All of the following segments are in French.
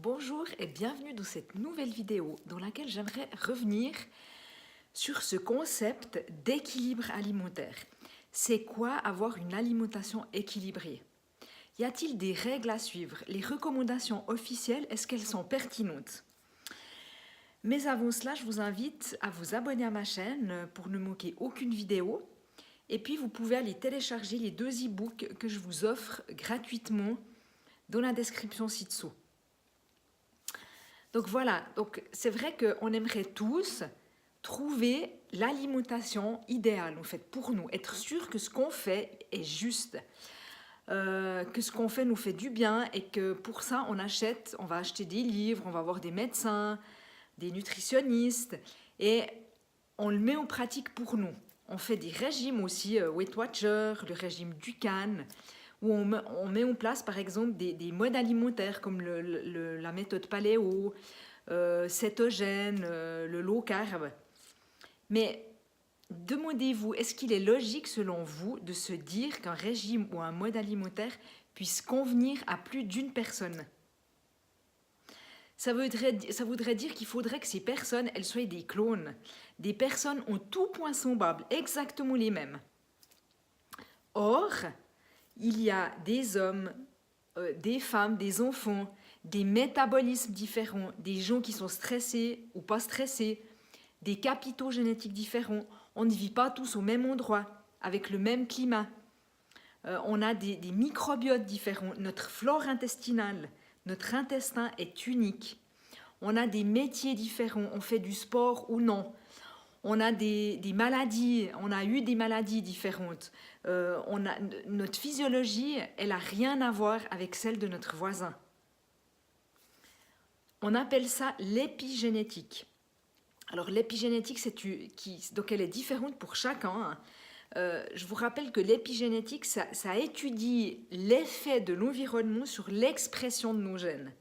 Bonjour et bienvenue dans cette nouvelle vidéo dans laquelle j'aimerais revenir sur ce concept d'équilibre alimentaire. C'est quoi avoir une alimentation équilibrée? Y a-t-il des règles à suivre? Les recommandations officielles, est-ce qu'elles sont pertinentes? Mais avant cela, je vous invite à vous abonner à ma chaîne pour ne manquer aucune vidéo. Et puis, vous pouvez aller télécharger les 2 e-books que je vous offre gratuitement dans la description ci-dessous. Donc voilà, c'est vrai qu'on aimerait tous trouver l'alimentation idéale en fait pour nous, être sûr que ce qu'on fait est juste, que ce qu'on fait nous fait du bien et que pour ça on va acheter des livres, on va voir des médecins, des nutritionnistes et on le met en pratique pour nous. On fait des régimes aussi, Weight Watcher, le régime Dukan, où on met en place par exemple des modes alimentaires comme la méthode paléo, cétogène, le low carb. Mais demandez-vous, est-ce qu'il est logique selon vous de se dire qu'un régime ou un mode alimentaire puisse convenir à plus d'une personne? Ça voudrait dire qu'il faudrait que ces personnes, elles soient des clones. Des personnes en tout point semblables, exactement les mêmes. Or, il y a des hommes, des femmes, des enfants, des métabolismes différents, des gens qui sont stressés ou pas stressés, des capitaux génétiques différents. On ne vit pas tous au même endroit, avec le même climat. On a des microbiotes différents. Notre flore intestinale, notre intestin est unique. On a des métiers différents. On fait du sport ou non. On a des maladies, on a eu des maladies différentes. Notre physiologie, elle n'a rien à voir avec celle de notre voisin. On appelle ça l'épigénétique. Alors l'épigénétique, donc elle est différente pour chacun. Je vous rappelle que l'épigénétique, ça étudie l'effet de l'environnement sur l'expression de nos gènes.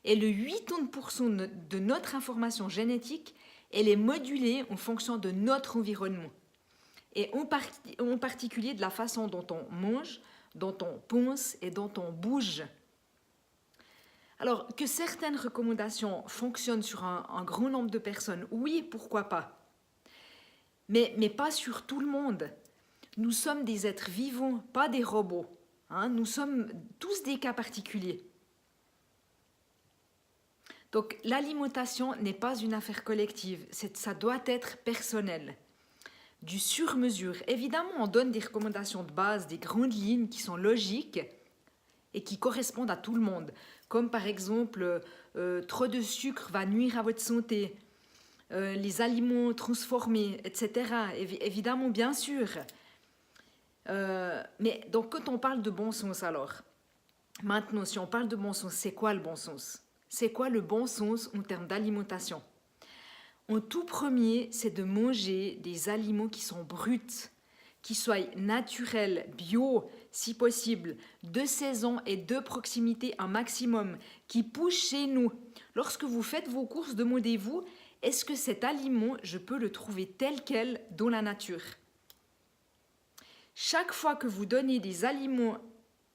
Et le 80% de notre information génétique, elle est modulée en fonction de notre environnement. Et en particulier de la façon dont on mange, dont on pense et dont on bouge. Alors, que certaines recommandations fonctionnent sur un grand nombre de personnes, oui, pourquoi pas. Mais pas sur tout le monde. Nous sommes des êtres vivants, pas des robots. Nous sommes tous des cas particuliers. Donc, l'alimentation n'est pas une affaire collective, ça doit être personnel. Du sur-mesure. Évidemment, on donne des recommandations de base, des grandes lignes qui sont logiques et qui correspondent à tout le monde. Comme par exemple, trop de sucre va nuire à votre santé, les aliments transformés, etc. Évidemment, bien sûr. Mais donc, quand on parle de bon sens alors, maintenant, si on parle de bon sens, c'est quoi le bon sens? C'est quoi le bon sens en termes d'alimentation? En tout premier, c'est de manger des aliments qui sont bruts, qui soient naturels, bio, si possible, de saison et de proximité un maximum, qui poussent chez nous. Lorsque vous faites vos courses, demandez-vous, est-ce que cet aliment, je peux le trouver tel quel dans la nature? Chaque fois que vous donnez des aliments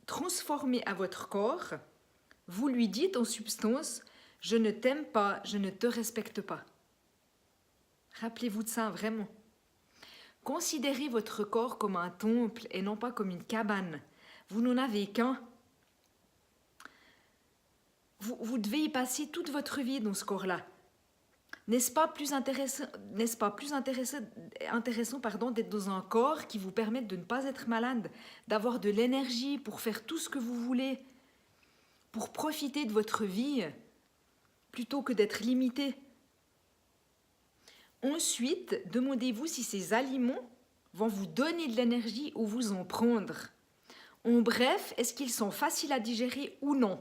transformés à votre corps, vous lui dites en substance, je ne t'aime pas, je ne te respecte pas. Rappelez-vous de ça, vraiment. Considérez votre corps comme un temple et non pas comme une cabane. Vous n'en avez qu'un. Vous devez y passer toute votre vie dans ce corps-là. N'est-ce pas plus intéressant, d'être dans un corps qui vous permette de ne pas être malade, d'avoir de l'énergie pour faire tout ce que vous voulez, pour profiter de votre vie, plutôt que d'être limité. Ensuite, demandez-vous si ces aliments vont vous donner de l'énergie ou vous en prendre. En bref, est-ce qu'ils sont faciles à digérer ou non?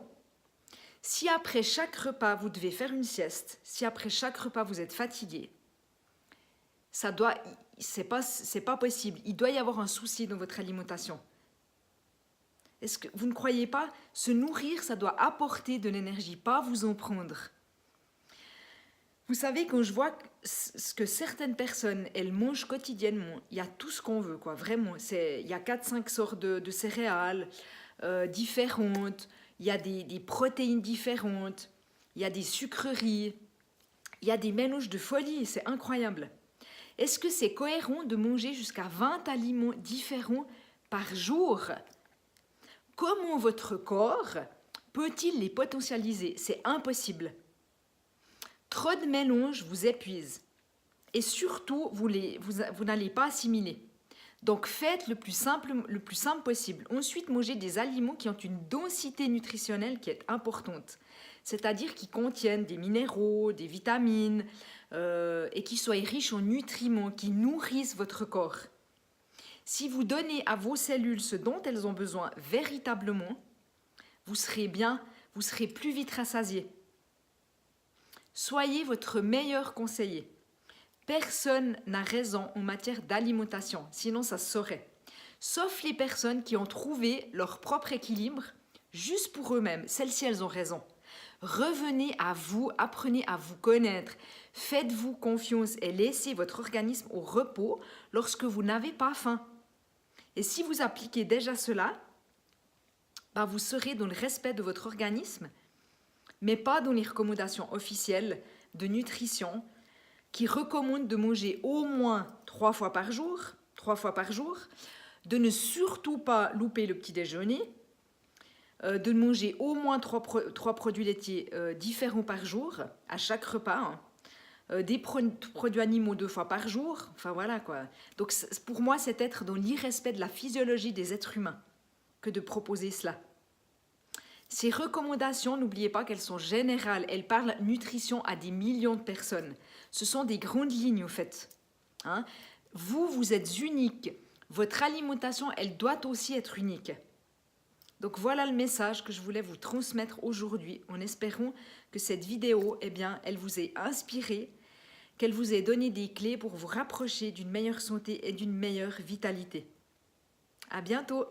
Si après chaque repas, vous devez faire une sieste, si après chaque repas, vous êtes fatigué, c'est pas possible. Il doit y avoir un souci dans votre alimentation. Est-ce que vous ne croyez pas? Se nourrir, ça doit apporter de l'énergie, pas vous en prendre. Vous savez, quand je vois ce que certaines personnes, elles mangent quotidiennement, il y a tout ce qu'on veut, quoi, vraiment. Il y a 4-5 sortes de céréales différentes, il y a des protéines différentes, il y a des sucreries, il y a des mélanges de folie, c'est incroyable. Est-ce que c'est cohérent de manger jusqu'à 20 aliments différents par jour? Comment votre corps peut-il les potentialiser? C'est impossible. Trop de mélanges vous épuisent. Et surtout, vous n'allez pas assimiler. Donc faites le plus simple possible. Ensuite, mangez des aliments qui ont une densité nutritionnelle qui est importante. C'est-à-dire qui contiennent des minéraux, des vitamines, et qui soient riches en nutriments, qui nourrissent votre corps. Si vous donnez à vos cellules ce dont elles ont besoin véritablement, vous serez bien, vous serez plus vite rassasié. Soyez votre meilleur conseiller. Personne n'a raison en matière d'alimentation, sinon ça se saurait. Sauf les personnes qui ont trouvé leur propre équilibre juste pour eux-mêmes. Celles-ci, elles ont raison. Revenez à vous, apprenez à vous connaître. Faites-vous confiance et laissez votre organisme au repos lorsque vous n'avez pas faim. Et si vous appliquez déjà cela, vous serez dans le respect de votre organisme, mais pas dans les recommandations officielles de nutrition qui recommandent de manger au moins 3 fois par jour, de ne surtout pas louper le petit déjeuner, de manger au moins 3 produits laitiers différents par jour, à chaque repas, des produits animaux 2 fois par jour, enfin voilà quoi. Donc pour moi, c'est être dans l'irrespect de la physiologie des êtres humains que de proposer cela. Ces recommandations, n'oubliez pas qu'elles sont générales, elles parlent nutrition à des millions de personnes. Ce sont des grandes lignes, au fait. Hein? Vous êtes unique. Votre alimentation, elle doit aussi être unique. Donc voilà le message que je voulais vous transmettre aujourd'hui, en espérant que cette vidéo, elle vous ait inspiré, qu'elle vous ait donné des clés pour vous rapprocher d'une meilleure santé et d'une meilleure vitalité. À bientôt!